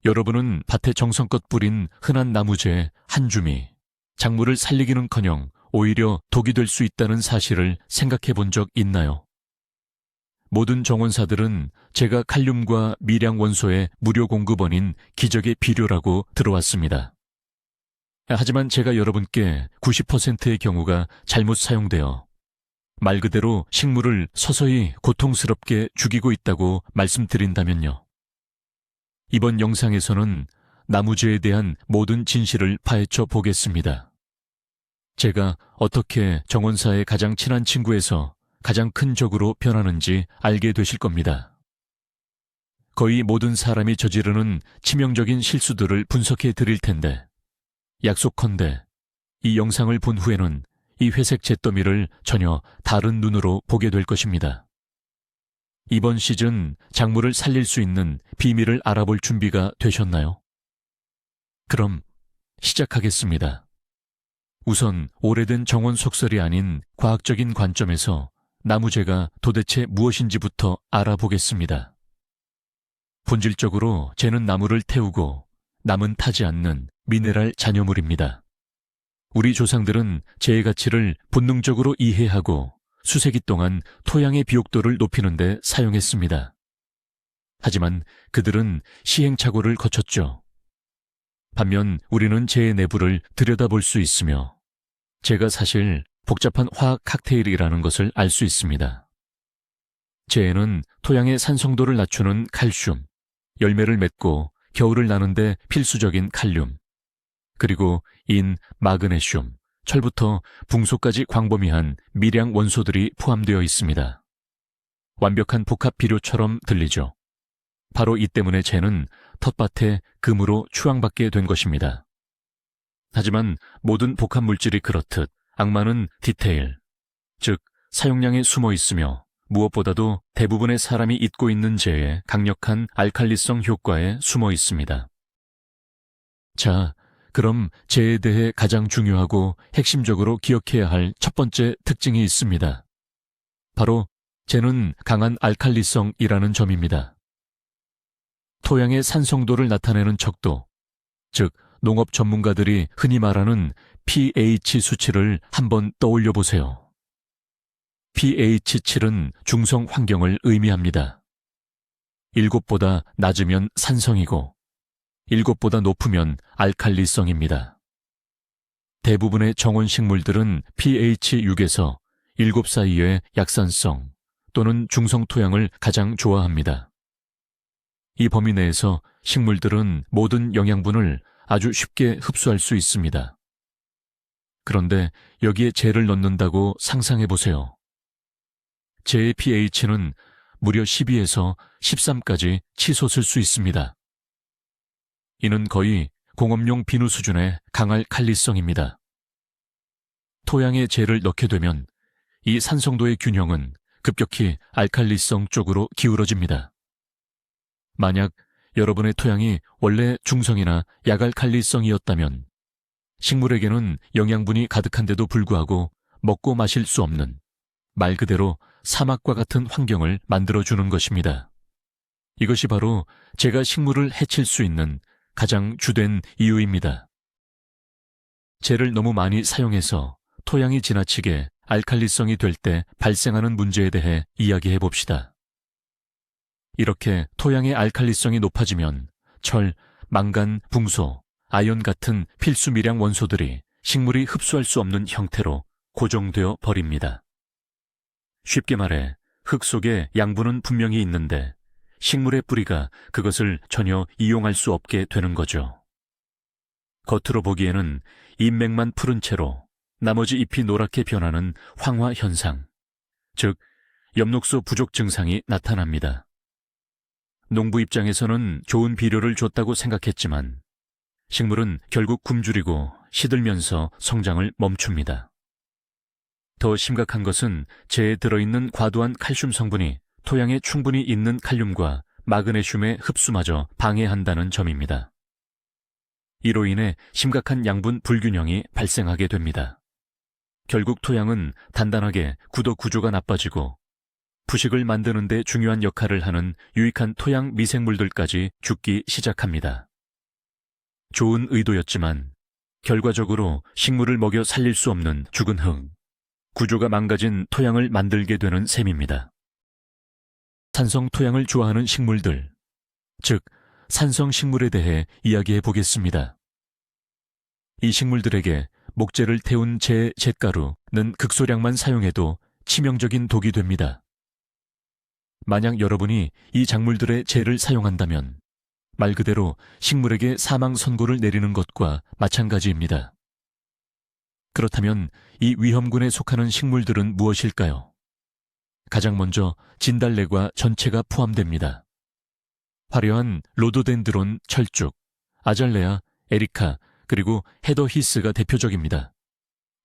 여러분은 밭에 정성껏 뿌린 흔한 나무재 한 줌이 작물을 살리기는커녕 오히려 독이 될 수 있다는 사실을 생각해 본 적 있나요? 모든 정원사들은 제가 칼륨과 미량 원소의 무료 공급원인 기적의 비료라고 들어왔습니다. 하지만 제가 여러분께 90%의 경우가 잘못 사용되어 말 그대로 식물을 서서히 고통스럽게 죽이고 있다고 말씀드린다면요. 이번 영상에서는 나무재에 대한 모든 진실을 파헤쳐 보겠습니다. 제가 어떻게 정원사의 가장 친한 친구에서 가장 큰 적으로 변하는지 알게 되실 겁니다. 거의 모든 사람이 저지르는 치명적인 실수들을 분석해 드릴 텐데, 약속컨대 이 영상을 본 후에는 이 회색 잿더미를 전혀 다른 눈으로 보게 될 것입니다. 이번 시즌 작물을 살릴 수 있는 비밀을 알아볼 준비가 되셨나요? 그럼 시작하겠습니다. 우선 오래된 정원 속설이 아닌 과학적인 관점에서 나무재가 도대체 무엇인지부터 알아보겠습니다. 본질적으로 재는 나무를 태우고 남은 타지 않는 미네랄 잔여물입니다. 우리 조상들은 재의 가치를 본능적으로 이해하고 수세기 동안 토양의 비옥도를 높이는 데 사용했습니다. 하지만 그들은 시행착오를 거쳤죠. 반면 우리는 재의 내부를 들여다볼 수 있으며 재가 사실 복잡한 화학 칵테일이라는 것을 알 수 있습니다. 재에는 토양의 산성도를 낮추는 칼슘, 열매를 맺고 겨울을 나는데 필수적인 칼륨, 그리고 인, 마그네슘, 철부터 붕소까지 광범위한 미량 원소들이 포함되어 있습니다. 완벽한 복합 비료처럼 들리죠. 바로 이 때문에 재는 텃밭에 금으로 추앙받게 된 것입니다. 하지만 모든 복합 물질이 그렇듯 악마는 디테일, 즉 사용량에 숨어 있으며 무엇보다도 대부분의 사람이 잊고 있는 재의 강력한 알칼리성 효과에 숨어 있습니다. 자, 그럼 재에 대해 가장 중요하고 핵심적으로 기억해야 할 첫 번째 특징이 있습니다. 바로 재는 강한 알칼리성이라는 점입니다. 토양의 산성도를 나타내는 척도, 즉 농업 전문가들이 흔히 말하는 pH 수치를 한번 떠올려 보세요. pH 7은 중성 환경을 의미합니다. 7보다 낮으면 산성이고 7보다 높으면 알칼리성입니다. 대부분의 정원 식물들은 pH 6에서 7 사이의 약산성 또는 중성 토양을 가장 좋아합니다. 이 범위 내에서 식물들은 모든 영양분을 아주 쉽게 흡수할 수 있습니다. 그런데 여기에 재를 넣는다고 상상해 보세요. 재의 pH는 무려 12에서 13까지 치솟을 수 있습니다. 이는 거의 공업용 비누 수준의 강할 칼리성입니다. 토양에 재를 넣게 되면 이 산성도의 균형은 급격히 알칼리성 쪽으로 기울어집니다. 만약 여러분의 토양이 원래 중성이나 약알칼리성이었다면 식물에게는 영양분이 가득한데도 불구하고 먹고 마실 수 없는 말 그대로 사막과 같은 환경을 만들어주는 것입니다. 이것이 바로 재가 식물을 해칠 수 있는 가장 주된 이유입니다. 재를 너무 많이 사용해서 토양이 지나치게 알칼리성이 될 때 발생하는 문제에 대해 이야기해 봅시다. 이렇게 토양의 알칼리성이 높아지면 철, 망간, 붕소, 아연 같은 필수 미량 원소들이 식물이 흡수할 수 없는 형태로 고정되어 버립니다. 쉽게 말해 흙 속에 양분은 분명히 있는데 식물의 뿌리가 그것을 전혀 이용할 수 없게 되는 거죠. 겉으로 보기에는 잎맥만 푸른 채로 나머지 잎이 노랗게 변하는 황화 현상, 즉 엽록소 부족 증상이 나타납니다. 농부 입장에서는 좋은 비료를 줬다고 생각했지만 식물은 결국 굶주리고 시들면서 성장을 멈춥니다. 더 심각한 것은 재에 들어있는 과도한 칼슘 성분이 토양에 충분히 있는 칼륨과 마그네슘의 흡수마저 방해한다는 점입니다. 이로 인해 심각한 양분 불균형이 발생하게 됩니다. 결국 토양은 단단하게 굳어 구조가 나빠지고 부식을 만드는 데 중요한 역할을 하는 유익한 토양 미생물들까지 죽기 시작합니다. 좋은 의도였지만 결과적으로 식물을 먹여 살릴 수 없는 죽은 흙, 구조가 망가진 토양을 만들게 되는 셈입니다. 산성 토양을 좋아하는 식물들, 즉 산성 식물에 대해 이야기해 보겠습니다. 이 식물들에게 목재를 태운 제 잿가루는 극소량만 사용해도 치명적인 독이 됩니다. 만약 여러분이 이 작물들의 재를 사용한다면 말 그대로 식물에게 사망 선고를 내리는 것과 마찬가지입니다. 그렇다면 이 위험군에 속하는 식물들은 무엇일까요? 가장 먼저 진달래과 전체가 포함됩니다. 화려한 로도덴드론 철쭉, 아잘레아, 에리카, 그리고 헤더히스가 대표적입니다.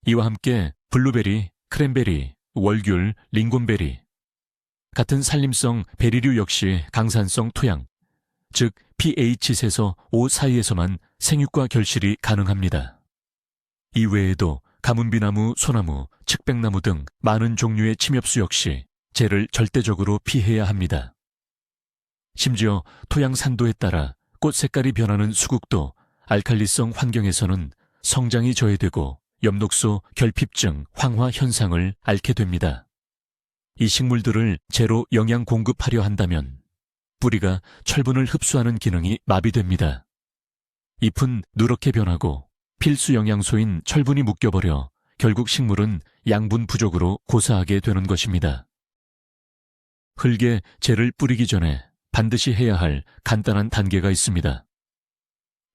이와 함께 블루베리, 크랜베리, 월귤, 링곤베리, 같은 산림성 베리류 역시 강산성 토양, 즉 pH-에서 5 사이에서만 생육과 결실이 가능합니다. 이 외에도 가문비나무, 소나무, 측백나무 등 많은 종류의 침엽수 역시 재를 절대적으로 피해야 합니다. 심지어 토양 산도에 따라 꽃 색깔이 변하는 수국도 알칼리성 환경에서는 성장이 저해되고 엽록소 결핍증, 황화 현상을 앓게 됩니다. 이 식물들을 재로 영양 공급하려 한다면 뿌리가 철분을 흡수하는 기능이 마비됩니다. 잎은 누렇게 변하고 필수 영양소인 철분이 묶여버려 결국 식물은 양분 부족으로 고사하게 되는 것입니다. 흙에 재를 뿌리기 전에 반드시 해야 할 간단한 단계가 있습니다.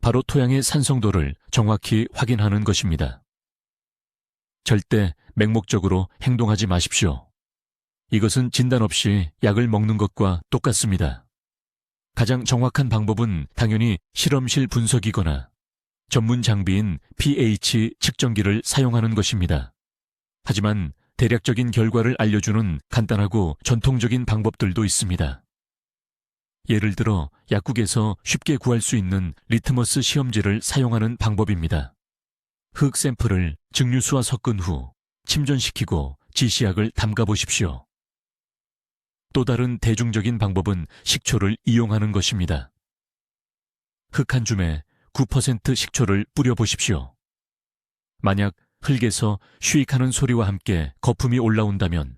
바로 토양의 산성도를 정확히 확인하는 것입니다. 절대 맹목적으로 행동하지 마십시오. 이것은 진단 없이 약을 먹는 것과 똑같습니다. 가장 정확한 방법은 당연히 실험실 분석이거나 전문 장비인 pH 측정기를 사용하는 것입니다. 하지만 대략적인 결과를 알려주는 간단하고 전통적인 방법들도 있습니다. 예를 들어 약국에서 쉽게 구할 수 있는 리트머스 시험지를 사용하는 방법입니다. 흙 샘플을 증류수와 섞은 후 침전시키고 지시약을 담가 보십시오. 또 다른 대중적인 방법은 식초를 이용하는 것입니다. 흙 한 줌에 9% 식초를 뿌려 보십시오. 만약 흙에서 쉬익하는 소리와 함께 거품이 올라온다면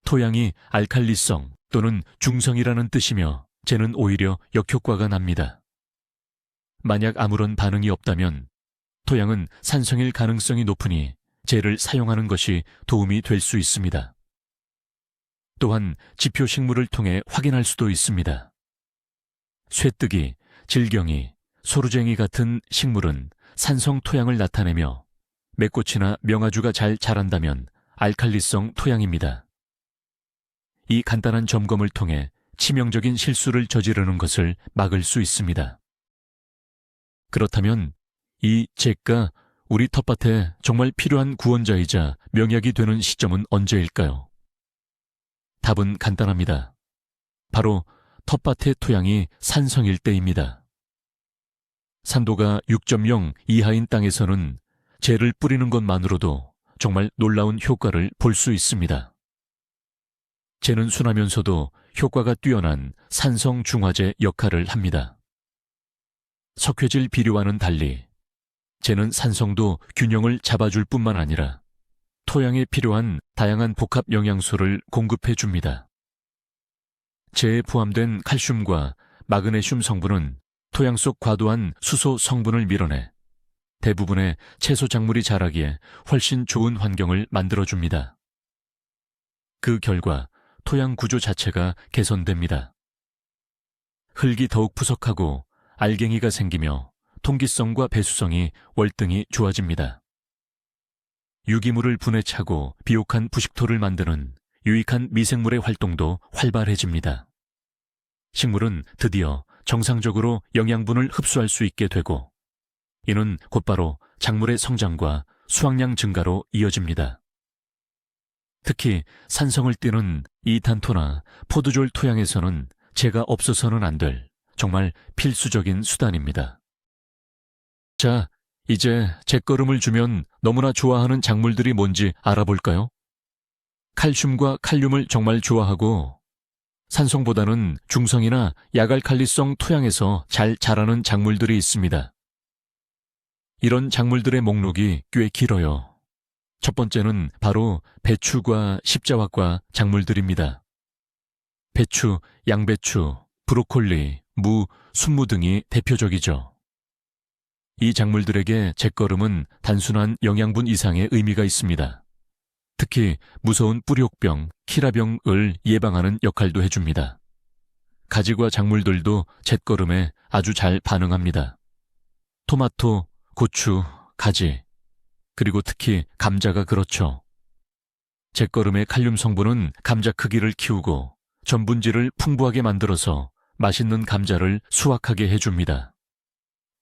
토양이 알칼리성 또는 중성이라는 뜻이며 재는 오히려 역효과가 납니다. 만약 아무런 반응이 없다면 토양은 산성일 가능성이 높으니 재를 사용하는 것이 도움이 될 수 있습니다. 또한 지표 식물을 통해 확인할 수도 있습니다. 쇠뜨기, 질경이, 소루쟁이 같은 식물은 산성 토양을 나타내며 맥꽃이나 명아주가 잘 자란다면 알칼리성 토양입니다. 이 간단한 점검을 통해 치명적인 실수를 저지르는 것을 막을 수 있습니다. 그렇다면 이 잭가 우리 텃밭에 정말 필요한 구원자이자 명약이 되는 시점은 언제일까요? 답은 간단합니다. 바로 텃밭의 토양이 산성일 때입니다. 산도가 6.0 이하인 땅에서는 재를 뿌리는 것만으로도 정말 놀라운 효과를 볼 수 있습니다. 재는 순하면서도 효과가 뛰어난 산성 중화제 역할을 합니다. 석회질 비료와는 달리 재는 산성도 균형을 잡아줄 뿐만 아니라 토양에 필요한 다양한 복합 영양소를 공급해 줍니다. 재에 포함된 칼슘과 마그네슘 성분은 토양 속 과도한 수소 성분을 밀어내 대부분의 채소 작물이 자라기에 훨씬 좋은 환경을 만들어줍니다. 그 결과 토양 구조 자체가 개선됩니다. 흙이 더욱 푸석하고 알갱이가 생기며 통기성과 배수성이 월등히 좋아집니다. 유기물을 분해 차고 비옥한 부식토를 만드는 유익한 미생물의 활동도 활발해집니다. 식물은 드디어 정상적으로 영양분을 흡수할 수 있게 되고 이는 곧바로 작물의 성장과 수확량 증가로 이어집니다. 특히 산성을 띠는 이탄토나 포도졸 토양에서는 재가 없어서는 안 될 정말 필수적인 수단입니다. 자, 이제 잿거름을 주면 너무나 좋아하는 작물들이 뭔지 알아볼까요? 칼슘과 칼륨을 정말 좋아하고 산성보다는 중성이나 약알칼리성 토양에서 잘 자라는 작물들이 있습니다. 이런 작물들의 목록이 꽤 길어요. 첫 번째는 바로 배추과 십자화과 작물들입니다. 배추, 양배추, 브로콜리, 무, 순무 등이 대표적이죠. 이 작물들에게 잿거름은 단순한 영양분 이상의 의미가 있습니다. 특히 무서운 뿌리옥병, 키라병을 예방하는 역할도 해줍니다. 가지과 작물들도 잿거름에 아주 잘 반응합니다. 토마토, 고추, 가지, 그리고 특히 감자가 그렇죠. 잿거름의 칼륨 성분은 감자 크기를 키우고 전분질을 풍부하게 만들어서 맛있는 감자를 수확하게 해줍니다.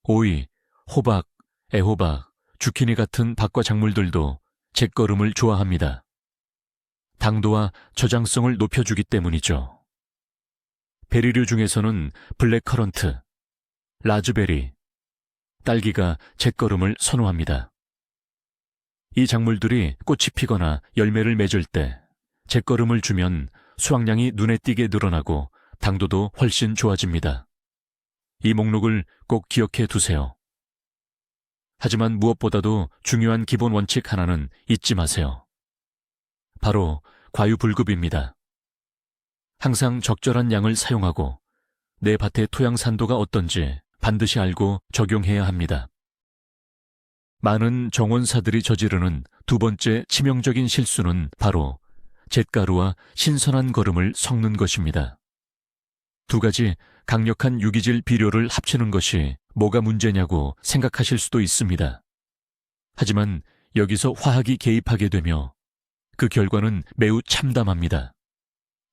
오이, 호박, 애호박, 주키니 같은 박과 작물들도 잿거름을 좋아합니다. 당도와 저장성을 높여주기 때문이죠. 베리류 중에서는 블랙커런트, 라즈베리, 딸기가 잿거름을 선호합니다. 이 작물들이 꽃이 피거나 열매를 맺을 때 잿거름을 주면 수확량이 눈에 띄게 늘어나고 당도도 훨씬 좋아집니다. 이 목록을 꼭 기억해 두세요. 하지만 무엇보다도 중요한 기본 원칙 하나는 잊지 마세요. 바로 과유불급입니다. 항상 적절한 양을 사용하고 내 밭의 토양 산도가 어떤지 반드시 알고 적용해야 합니다. 많은 정원사들이 저지르는 두 번째 치명적인 실수는 바로 잿가루와 신선한 거름을 섞는 것입니다. 두 가지 강력한 유기질 비료를 합치는 것이 뭐가 문제냐고 생각하실 수도 있습니다. 하지만 여기서 화학이 개입하게 되며 그 결과는 매우 참담합니다.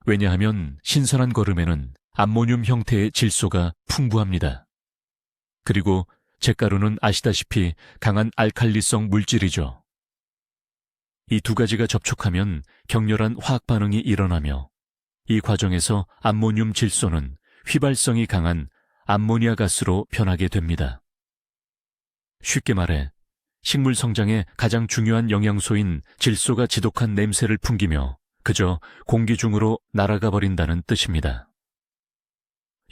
왜냐하면 신선한 거름에는 암모늄 형태의 질소가 풍부합니다. 그리고 잿가루는 아시다시피 강한 알칼리성 물질이죠. 이 두 가지가 접촉하면 격렬한 화학 반응이 일어나며 이 과정에서 암모늄 질소는 휘발성이 강한 암모니아 가스로 변하게 됩니다. 쉽게 말해 식물 성장에 가장 중요한 영양소인 질소가 지독한 냄새를 풍기며 그저 공기 중으로 날아가 버린다는 뜻입니다.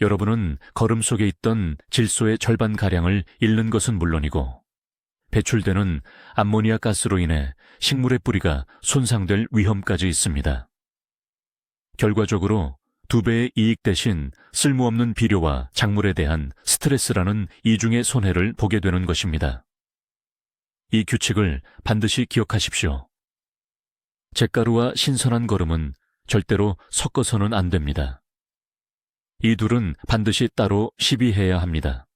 여러분은 거름 속에 있던 질소의 절반가량을 잃는 것은 물론이고 배출되는 암모니아 가스로 인해 식물의 뿌리가 손상될 위험까지 있습니다. 결과적으로 2배의 이익 대신 쓸모없는 비료와 작물에 대한 스트레스라는 이중의 손해를 보게 되는 것입니다. 이 규칙을 반드시 기억하십시오. 잿가루와 신선한 거름은 절대로 섞어서는 안 됩니다. 이 둘은 반드시 따로 시비해야 합니다.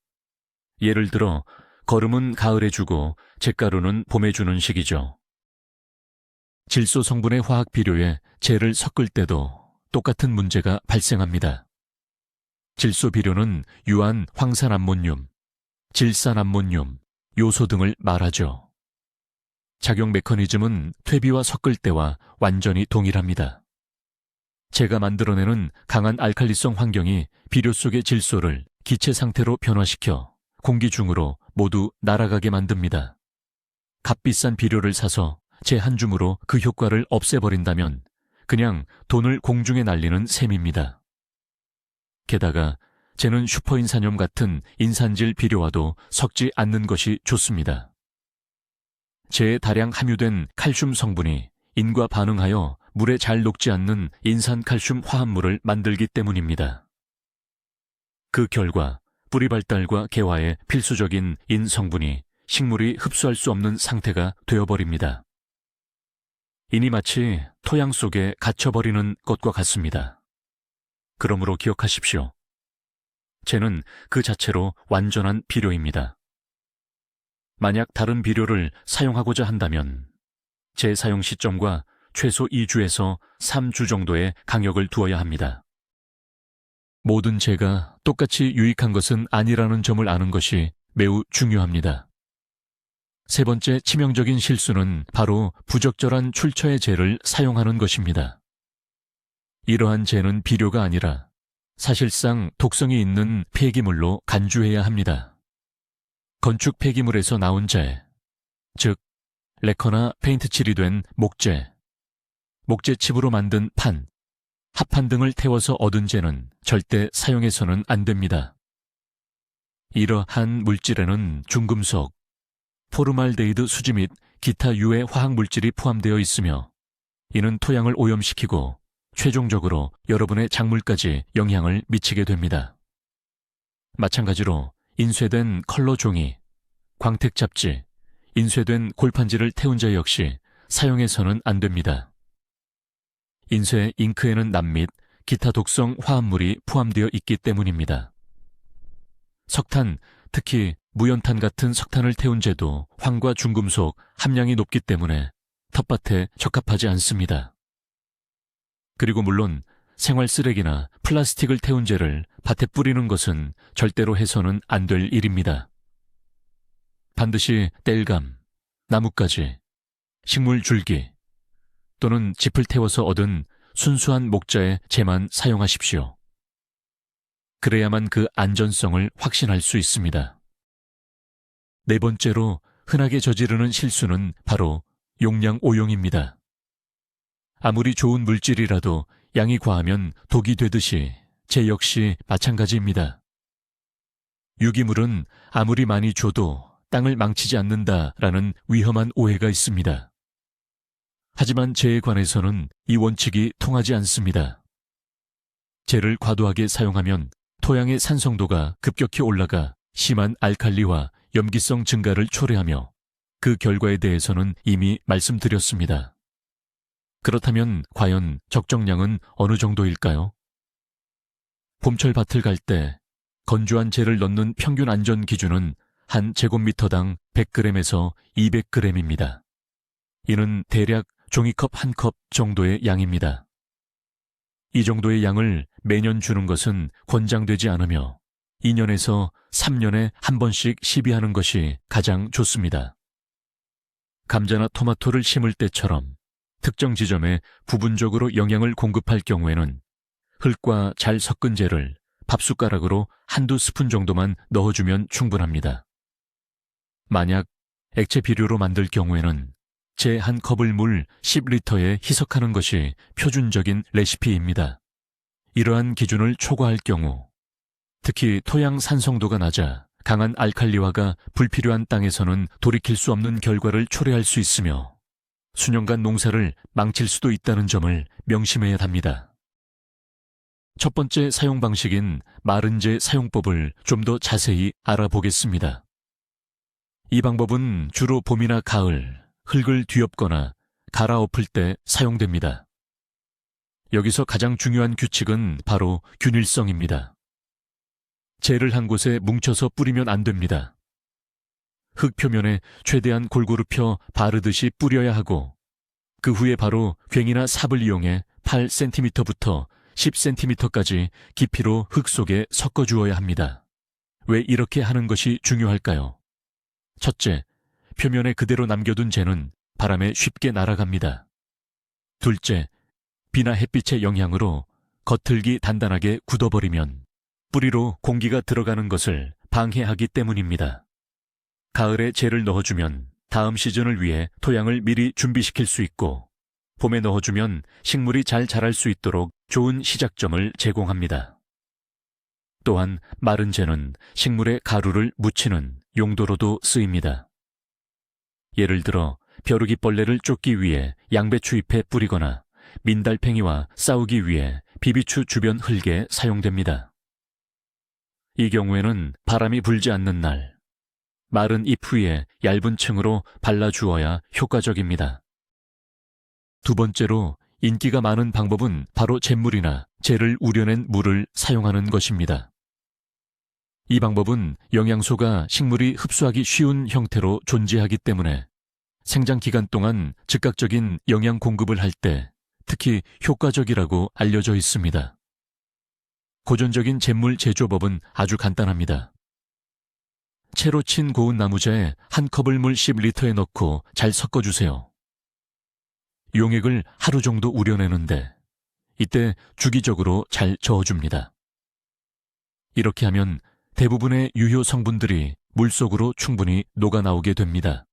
예를 들어 거름은 가을에 주고 잿가루는 봄에 주는 식이죠. 질소 성분의 화학 비료에 잿을 섞을 때도 똑같은 문제가 발생합니다. 질소 비료는 유한 황산암모늄, 질산암모늄, 요소 등을 말하죠. 작용 메커니즘은 퇴비와 섞을 때와 완전히 동일합니다. 제가 만들어내는 강한 알칼리성 환경이 비료 속의 질소를 기체 상태로 변화시켜 공기 중으로 모두 날아가게 만듭니다. 값비싼 비료를 사서 제 한 줌으로 그 효과를 없애버린다면 그냥 돈을 공중에 날리는 셈입니다. 게다가 쟤는 슈퍼인산염 같은 인산질 비료와도 섞지 않는 것이 좋습니다. 쟤에 다량 함유된 칼슘 성분이 인과 반응하여 물에 잘 녹지 않는 인산칼슘 화합물을 만들기 때문입니다. 그 결과 뿌리 발달과 개화에 필수적인 인 성분이 식물이 흡수할 수 없는 상태가 되어버립니다. 인이 마치 토양 속에 갇혀버리는 것과 같습니다. 그러므로 기억하십시오. 쟤는 그 자체로 완전한 비료입니다. 만약 다른 비료를 사용하고자 한다면 제 사용 시점과 최소 2주에서 3주 정도의 간격을 두어야 합니다. 모든 쟤가 똑같이 유익한 것은 아니라는 점을 아는 것이 매우 중요합니다. 세 번째 치명적인 실수는 바로 부적절한 출처의 쟤를 사용하는 것입니다. 이러한 쟤는 비료가 아니라 사실상 독성이 있는 폐기물로 간주해야 합니다. 건축 폐기물에서 나온 재, 즉 레커나 페인트 칠이 된 목재, 목재칩으로 만든 판, 합판 등을 태워서 얻은 재는 절대 사용해서는 안 됩니다. 이러한 물질에는 중금속, 포르말데이드 수지 및 기타 유해 화학물질이 포함되어 있으며 이는 토양을 오염시키고 최종적으로 여러분의 작물까지 영향을 미치게 됩니다. 마찬가지로 인쇄된 컬러 종이, 광택 잡지, 인쇄된 골판지를 태운 자 역시 사용해서는 안 됩니다. 인쇄 잉크에는 남 및 기타 독성 화합물이 포함되어 있기 때문입니다. 석탄, 특히 무연탄 같은 석탄을 태운 재도 황과 중금속 함량이 높기 때문에 텃밭에 적합하지 않습니다. 그리고 물론 생활 쓰레기나 플라스틱을 태운 재를 밭에 뿌리는 것은 절대로 해서는 안 될 일입니다. 반드시 땔감, 나뭇가지, 식물 줄기 또는 짚을 태워서 얻은 순수한 목자의 재만 사용하십시오. 그래야만 그 안전성을 확신할 수 있습니다. 네 번째로 흔하게 저지르는 실수는 바로 용량 오용입니다. 아무리 좋은 물질이라도 양이 과하면 독이 되듯이 재 역시 마찬가지입니다. 유기물은 아무리 많이 줘도 땅을 망치지 않는다라는 위험한 오해가 있습니다. 하지만 재에 관해서는 이 원칙이 통하지 않습니다. 재를 과도하게 사용하면 토양의 산성도가 급격히 올라가 심한 알칼리와 염기성 증가를 초래하며 그 결과에 대해서는 이미 말씀드렸습니다. 그렇다면 과연 적정량은 어느 정도일까요? 봄철 밭을 갈 때 건조한 재를 넣는 평균 안전 기준은 한 제곱미터당 100g에서 200g입니다. 이는 대략 종이컵 한 컵 정도의 양입니다. 이 정도의 양을 매년 주는 것은 권장되지 않으며 2년에서 3년에 한 번씩 시비하는 것이 가장 좋습니다. 감자나 토마토를 심을 때처럼 특정 지점에 부분적으로 영양을 공급할 경우에는 흙과 잘 섞은 재를 밥숟가락으로 한두 스푼 정도만 넣어주면 충분합니다. 만약 액체 비료로 만들 경우에는 재 한 컵을 물 10리터에 희석하는 것이 표준적인 레시피입니다. 이러한 기준을 초과할 경우, 특히 토양 산성도가 낮아 강한 알칼리화가 불필요한 땅에서는 돌이킬 수 없는 결과를 초래할 수 있으며 수년간 농사를 망칠 수도 있다는 점을 명심해야 합니다. 첫 번째 사용 방식인 마른 재 사용법을 좀 더 자세히 알아보겠습니다. 이 방법은 주로 봄이나 가을, 흙을 뒤엎거나 갈아엎을 때 사용됩니다. 여기서 가장 중요한 규칙은 바로 균일성입니다. 재를 한 곳에 뭉쳐서 뿌리면 안 됩니다. 흙 표면에 최대한 골고루 펴 바르듯이 뿌려야 하고 그 후에 바로 괭이나 삽을 이용해 8cm부터 10cm까지 깊이로 흙 속에 섞어 주어야 합니다. 왜 이렇게 하는 것이 중요할까요? 첫째, 표면에 그대로 남겨둔 재는 바람에 쉽게 날아갑니다. 둘째, 비나 햇빛의 영향으로 겉흙이 단단하게 굳어버리면 뿌리로 공기가 들어가는 것을 방해하기 때문입니다. 가을에 재를 넣어주면 다음 시즌을 위해 토양을 미리 준비시킬 수 있고 봄에 넣어주면 식물이 잘 자랄 수 있도록 좋은 시작점을 제공합니다. 또한 마른 재는 식물의 가루를 묻히는 용도로도 쓰입니다. 예를 들어 벼룩이 벌레를 쫓기 위해 양배추 잎에 뿌리거나 민달팽이와 싸우기 위해 비비추 주변 흙에 사용됩니다. 이 경우에는 바람이 불지 않는 날, 마른 잎 위에 얇은 층으로 발라주어야 효과적입니다. 두 번째로 인기가 많은 방법은 바로 잿물이나 재를 우려낸 물을 사용하는 것입니다. 이 방법은 영양소가 식물이 흡수하기 쉬운 형태로 존재하기 때문에 생장 기간 동안 즉각적인 영양 공급을 할 때 특히 효과적이라고 알려져 있습니다. 고전적인 잿물 제조법은 아주 간단합니다. 채로 친 고운 나무자에 한 컵을 물 10리터에 넣고 잘 섞어주세요. 용액을 하루 정도 우려내는데 이때 주기적으로 잘 저어줍니다. 이렇게 하면 대부분의 유효 성분들이 물속으로 충분히 녹아나오게 됩니다.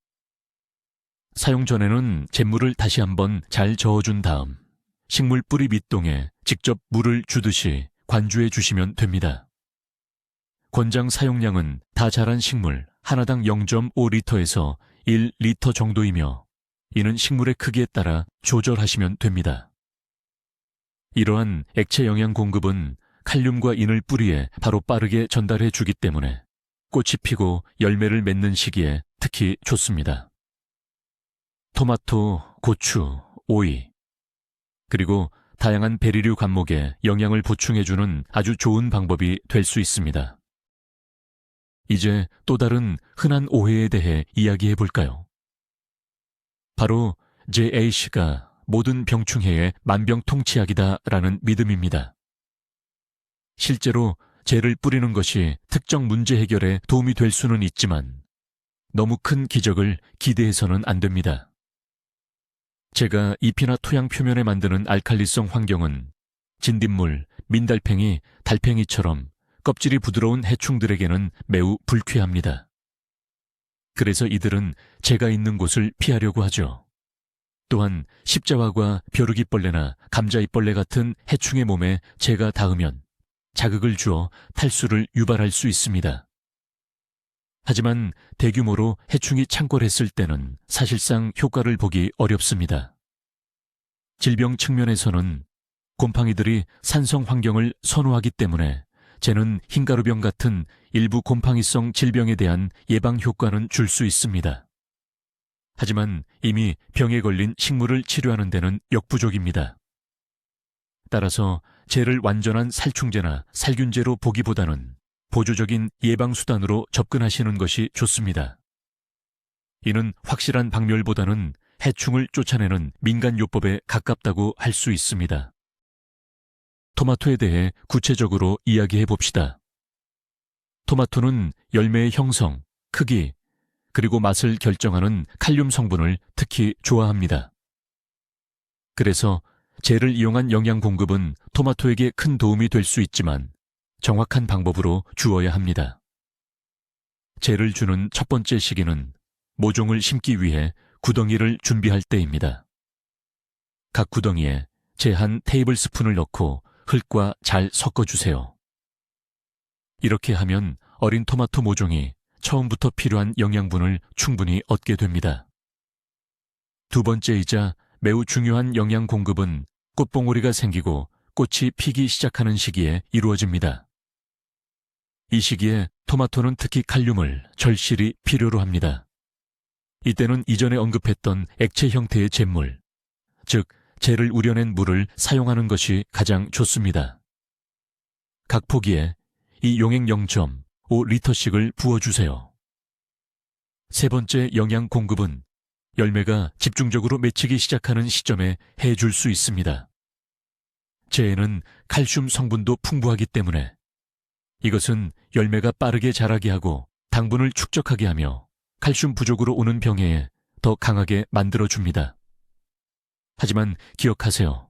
사용 전에는 잿물을 다시 한번 잘 저어준 다음 식물 뿌리 밑동에 직접 물을 주듯이 관주해 주시면 됩니다. 권장 사용량은 다 자란 식물 하나당 0.5리터에서 1리터 정도이며 이는 식물의 크기에 따라 조절하시면 됩니다. 이러한 액체 영양 공급은 칼륨과 인을 뿌리에 바로 빠르게 전달해 주기 때문에 꽃이 피고 열매를 맺는 시기에 특히 좋습니다. 토마토, 고추, 오이, 그리고 다양한 베리류 과목에 영양을 보충해주는 아주 좋은 방법이 될 수 있습니다. 이제 또 다른 흔한 오해에 대해 이야기해 볼까요? 바로 JAC가 모든 병충해의 만병통치약이다라는 믿음입니다. 실제로 젤을 뿌리는 것이 특정 문제 해결에 도움이 될 수는 있지만 너무 큰 기적을 기대해서는 안 됩니다. 제가 잎이나 토양 표면에 만드는 알칼리성 환경은 진딧물, 민달팽이, 달팽이처럼 껍질이 부드러운 해충들에게는 매우 불쾌합니다. 그래서 이들은 제가 있는 곳을 피하려고 하죠. 또한 십자화과 벼룩이벌레나 감자이벌레 같은 해충의 몸에 제가 닿으면 자극을 주어 탈수를 유발할 수 있습니다. 하지만 대규모로 해충이 창궐했을 때는 사실상 효과를 보기 어렵습니다. 질병 측면에서는 곰팡이들이 산성 환경을 선호하기 때문에 쟤는 흰가루병 같은 일부 곰팡이성 질병에 대한 예방 효과는 줄 수 있습니다. 하지만 이미 병에 걸린 식물을 치료하는 데는 역부족입니다. 따라서 쟤를 완전한 살충제나 살균제로 보기보다는 보조적인 예방수단으로 접근하시는 것이 좋습니다. 이는 확실한 박멸보다는 해충을 쫓아내는 민간요법에 가깝다고 할 수 있습니다. 토마토에 대해 구체적으로 이야기해 봅시다. 토마토는 열매의 형성, 크기, 그리고 맛을 결정하는 칼륨 성분을 특히 좋아합니다. 그래서 젤을 이용한 영양 공급은 토마토에게 큰 도움이 될 수 있지만 정확한 방법으로 주어야 합니다. 젤을 주는 첫 번째 시기는 모종을 심기 위해 구덩이를 준비할 때입니다. 각 구덩이에 재 한 테이블스푼을 넣고 흙과 잘 섞어주세요. 이렇게 하면 어린 토마토 모종이 처음부터 필요한 영양분을 충분히 얻게 됩니다. 두 번째이자 매우 중요한 영양 공급은 꽃봉오리가 생기고 꽃이 피기 시작하는 시기에 이루어집니다. 이 시기에 토마토는 특히 칼륨을 절실히 필요로 합니다. 이때는 이전에 언급했던 액체 형태의 잿물, 즉 젤을 우려낸 물을 사용하는 것이 가장 좋습니다. 각 포기에 이 용액 0.5리터씩을 부어주세요. 세 번째 영양 공급은 열매가 집중적으로 맺히기 시작하는 시점에 해줄 수 있습니다. 젤에는 칼슘 성분도 풍부하기 때문에 이것은 열매가 빠르게 자라게 하고 당분을 축적하게 하며 칼슘 부족으로 오는 병해에 더 강하게 만들어줍니다. 하지만 기억하세요.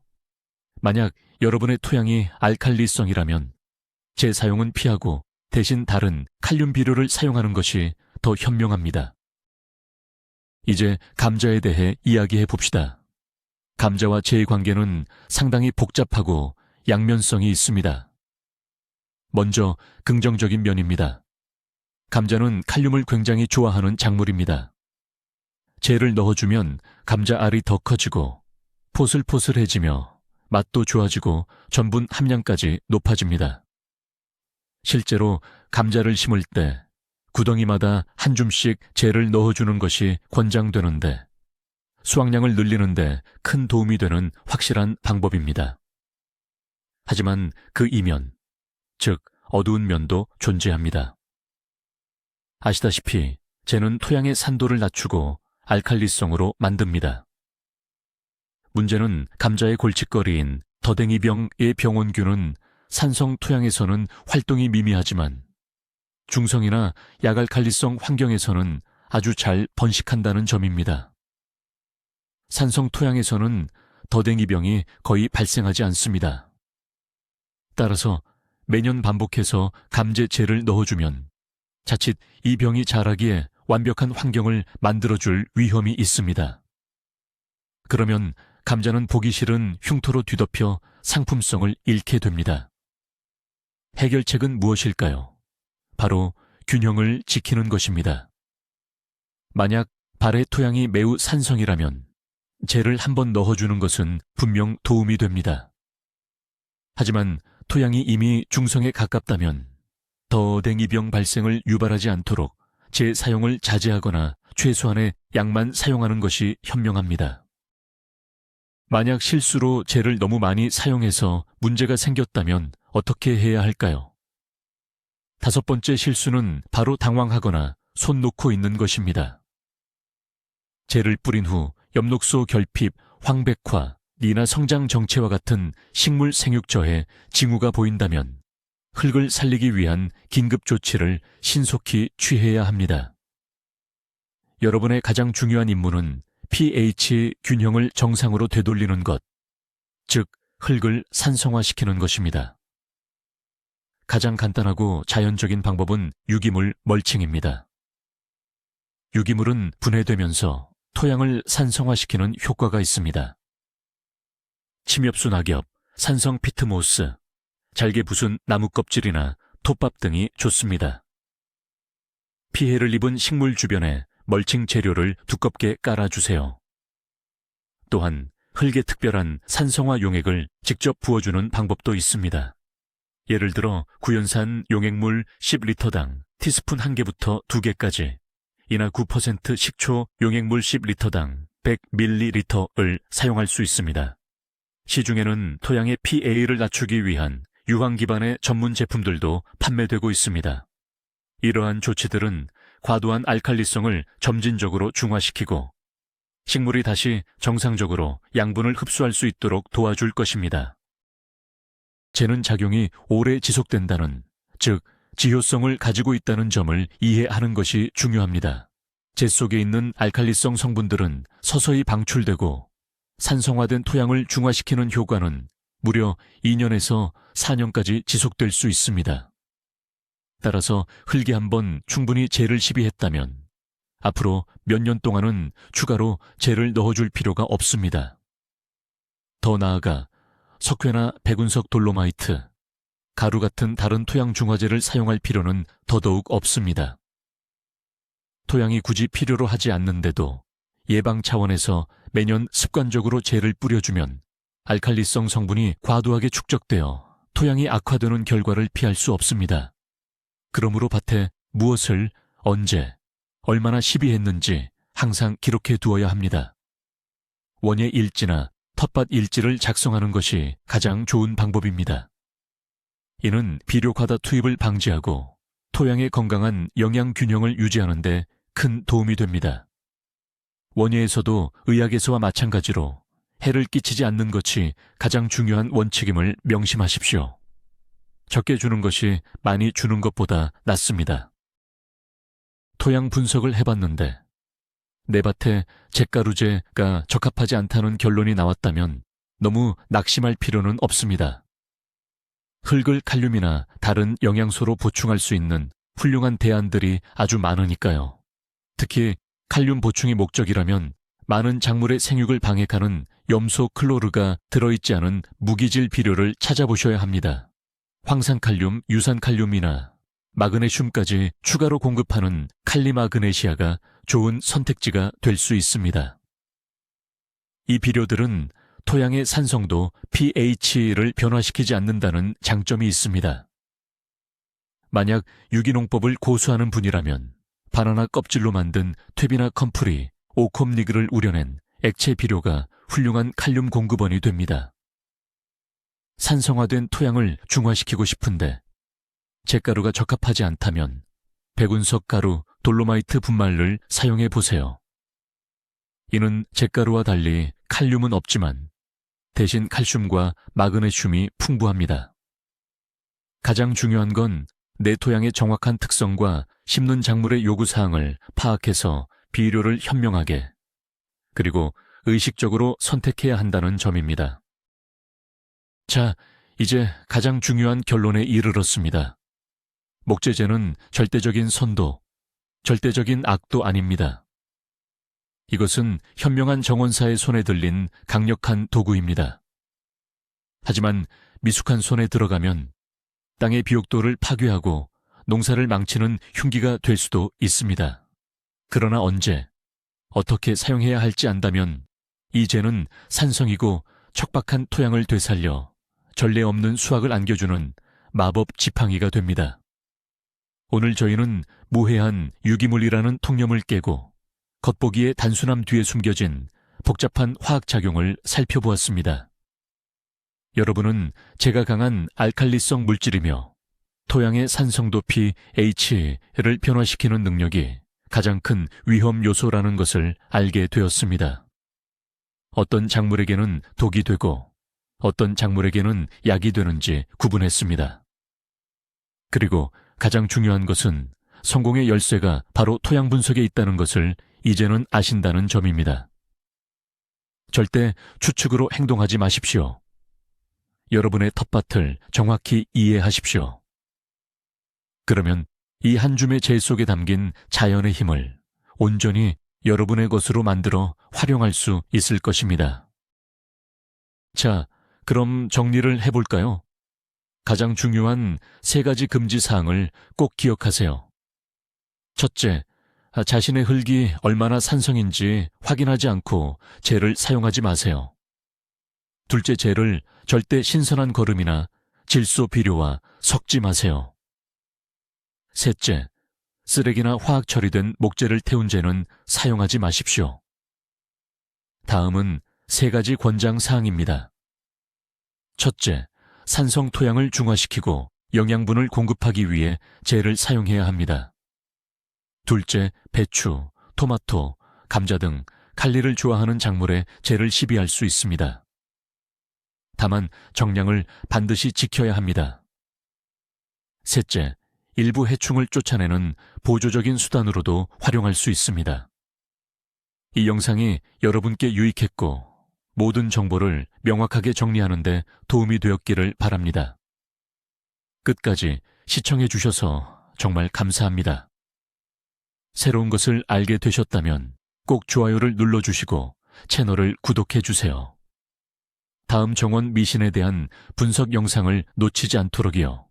만약 여러분의 토양이 알칼리성이라면 재사용은 피하고 대신 다른 칼륨 비료를 사용하는 것이 더 현명합니다. 이제 감자에 대해 이야기해 봅시다. 감자와 재의 관계는 상당히 복잡하고 양면성이 있습니다. 먼저 긍정적인 면입니다. 감자는 칼륨을 굉장히 좋아하는 작물입니다. 재를 넣어주면 감자 알이 더 커지고 포슬포슬해지며 맛도 좋아지고 전분 함량까지 높아집니다. 실제로 감자를 심을 때 구덩이마다 한 줌씩 재를 넣어주는 것이 권장되는데 수확량을 늘리는데 큰 도움이 되는 확실한 방법입니다. 하지만 그 이면, 즉 어두운 면도 존재합니다. 아시다시피 재는 토양의 산도를 낮추고 알칼리성으로 만듭니다. 문제는 감자의 골칫거리인 더댕이병의 병원균은 산성 토양에서는 활동이 미미하지만 중성이나 약알칼리성 환경에서는 아주 잘 번식한다는 점입니다. 산성 토양에서는 더댕이병이 거의 발생하지 않습니다. 따라서 매년 반복해서 감제제를 넣어주면 자칫 이 병이 자라기에 완벽한 환경을 만들어줄 위험이 있습니다. 그러면 감자는 보기 싫은 흉터로 뒤덮여 상품성을 잃게 됩니다. 해결책은 무엇일까요? 바로 균형을 지키는 것입니다. 만약 발의 토양이 매우 산성이라면 재를 한번 넣어주는 것은 분명 도움이 됩니다. 하지만 토양이 이미 중성에 가깝다면 더댕이병 발생을 유발하지 않도록 재 사용을 자제하거나 최소한의 양만 사용하는 것이 현명합니다. 만약 실수로 재를 너무 많이 사용해서 문제가 생겼다면 어떻게 해야 할까요? 5번째 실수는 바로 당황하거나 손 놓고 있는 것입니다. 재를 뿌린 후 엽록소 결핍, 황백화, 니나 성장 정체와 같은 식물 생육저해 징후가 보인다면 흙을 살리기 위한 긴급 조치를 신속히 취해야 합니다. 여러분의 가장 중요한 임무는 pH 균형을 정상으로 되돌리는 것, 즉 흙을 산성화시키는 것입니다. 가장 간단하고 자연적인 방법은 유기물 멀칭입니다. 유기물은 분해되면서 토양을 산성화시키는 효과가 있습니다. 침엽수 낙엽, 산성 피트모스, 잘게 부순 나무 껍질이나 톱밥 등이 좋습니다. 피해를 입은 식물 주변에 멀칭 재료를 두껍게 깔아주세요. 또한 흙에 특별한 산성화 용액을 직접 부어주는 방법도 있습니다. 예를 들어 구연산 용액물 10리터당 티스푼 1개부터 2개까지, 이나 9% 식초 용액물 10리터당 100ml를 사용할 수 있습니다. 시중에는 토양의 pH를 낮추기 위한 유황 기반의 전문 제품들도 판매되고 있습니다. 이러한 조치들은 과도한 알칼리성을 점진적으로 중화시키고 식물이 다시 정상적으로 양분을 흡수할 수 있도록 도와줄 것입니다. 재는 작용이 오래 지속된다는, 즉 지효성을 가지고 있다는 점을 이해하는 것이 중요합니다. 재 속에 있는 알칼리성 성분들은 서서히 방출되고 산성화된 토양을 중화시키는 효과는 무려 2년에서 4년까지 지속될 수 있습니다. 따라서 흙에 한번 충분히 재를 시비했다면 앞으로 몇 년 동안은 추가로 재를 넣어줄 필요가 없습니다. 더 나아가 석회나 백운석 돌로마이트, 가루 같은 다른 토양 중화제를 사용할 필요는 더더욱 없습니다. 토양이 굳이 필요로 하지 않는데도 예방 차원에서 매년 습관적으로 재를 뿌려주면 알칼리성 성분이 과도하게 축적되어 토양이 악화되는 결과를 피할 수 없습니다. 그러므로 밭에 무엇을 언제, 얼마나 시비했는지 항상 기록해 두어야 합니다. 원예 일지나 텃밭 일지를 작성하는 것이 가장 좋은 방법입니다. 이는 비료 과다 투입을 방지하고 토양의 건강한 영양 균형을 유지하는 데 큰 도움이 됩니다. 원예에서도 의학에서와 마찬가지로 해를 끼치지 않는 것이 가장 중요한 원칙임을 명심하십시오. 적게 주는 것이 많이 주는 것보다 낫습니다. 토양 분석을 해봤는데 내 밭에 잿가루제가 적합하지 않다는 결론이 나왔다면 너무 낙심할 필요는 없습니다. 흙을 칼륨이나 다른 영양소로 보충할 수 있는 훌륭한 대안들이 아주 많으니까요. 특히 칼륨 보충이 목적이라면 많은 작물의 생육을 방해하는 염소 클로르가 들어있지 않은 무기질 비료를 찾아보셔야 합니다. 황산칼륨, 유산칼륨이나 마그네슘까지 추가로 공급하는 칼리마그네시아가 좋은 선택지가 될 수 있습니다. 이 비료들은 토양의 산성도 pH를 변화시키지 않는다는 장점이 있습니다. 만약 유기농법을 고수하는 분이라면 바나나 껍질로 만든 퇴비나 컴프리, 오콤니그를 우려낸 액체 비료가 훌륭한 칼륨 공급원이 됩니다. 산성화된 토양을 중화시키고 싶은데 잿가루가 적합하지 않다면 백운석 가루, 돌로마이트 분말을 사용해 보세요. 이는 잿가루와 달리 칼륨은 없지만 대신 칼슘과 마그네슘이 풍부합니다. 가장 중요한 건 내 토양의 정확한 특성과 심는 작물의 요구사항을 파악해서 비료를 현명하게 그리고 의식적으로 선택해야 한다는 점입니다. 자, 이제 가장 중요한 결론에 이르렀습니다. 목재재는 절대적인 선도, 절대적인 악도 아닙니다. 이것은 현명한 정원사의 손에 들린 강력한 도구입니다. 하지만 미숙한 손에 들어가면 땅의 비옥도를 파괴하고 농사를 망치는 흉기가 될 수도 있습니다. 그러나 언제, 어떻게 사용해야 할지 안다면 이제는 산성이고 척박한 토양을 되살려 전례 없는 수확을 안겨주는 마법 지팡이가 됩니다. 오늘 저희는 무해한 유기물이라는 통념을 깨고 겉보기의 단순함 뒤에 숨겨진 복잡한 화학작용을 살펴보았습니다. 여러분은 제가 강한 알칼리성 물질이며 토양의 산성도 pH를 변화시키는 능력이 가장 큰 위험 요소라는 것을 알게 되었습니다. 어떤 작물에게는 독이 되고 어떤 작물에게는 약이 되는지 구분했습니다. 그리고 가장 중요한 것은 성공의 열쇠가 바로 토양 분석에 있다는 것을 이제는 아신다는 점입니다. 절대 추측으로 행동하지 마십시오. 여러분의 텃밭을 정확히 이해하십시오. 그러면 이 한 줌의 재 속에 담긴 자연의 힘을 온전히 여러분의 것으로 만들어 활용할 수 있을 것입니다. 자, 그럼 정리를 해볼까요? 가장 중요한 3가지 금지 사항을 꼭 기억하세요. 첫째, 자신의 흙이 얼마나 산성인지 확인하지 않고 재를 사용하지 마세요. 둘째, 재를 절대 신선한 거름이나 질소 비료와 섞지 마세요. 셋째, 쓰레기나 화학 처리된 목재를 태운 재는 사용하지 마십시오. 다음은 3가지 권장 사항입니다. 첫째, 산성 토양을 중화시키고 영양분을 공급하기 위해 재를 사용해야 합니다. 둘째, 배추, 토마토, 감자 등 칼리를 좋아하는 작물에 재를 시비할 수 있습니다. 다만 정량을 반드시 지켜야 합니다. 셋째, 일부 해충을 쫓아내는 보조적인 수단으로도 활용할 수 있습니다. 이 영상이 여러분께 유익했고 모든 정보를 명확하게 정리하는 데 도움이 되었기를 바랍니다. 끝까지 시청해 주셔서 정말 감사합니다. 새로운 것을 알게 되셨다면 꼭 좋아요를 눌러주시고 채널을 구독해 주세요. 다음 정원 미신에 대한 분석 영상을 놓치지 않도록이요.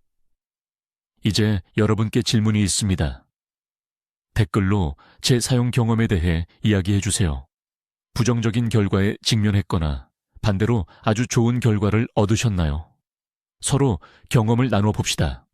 이제 여러분께 질문이 있습니다. 댓글로 제 사용 경험에 대해 이야기해 주세요. 부정적인 결과에 직면했거나 반대로 아주 좋은 결과를 얻으셨나요? 서로 경험을 나눠 봅시다.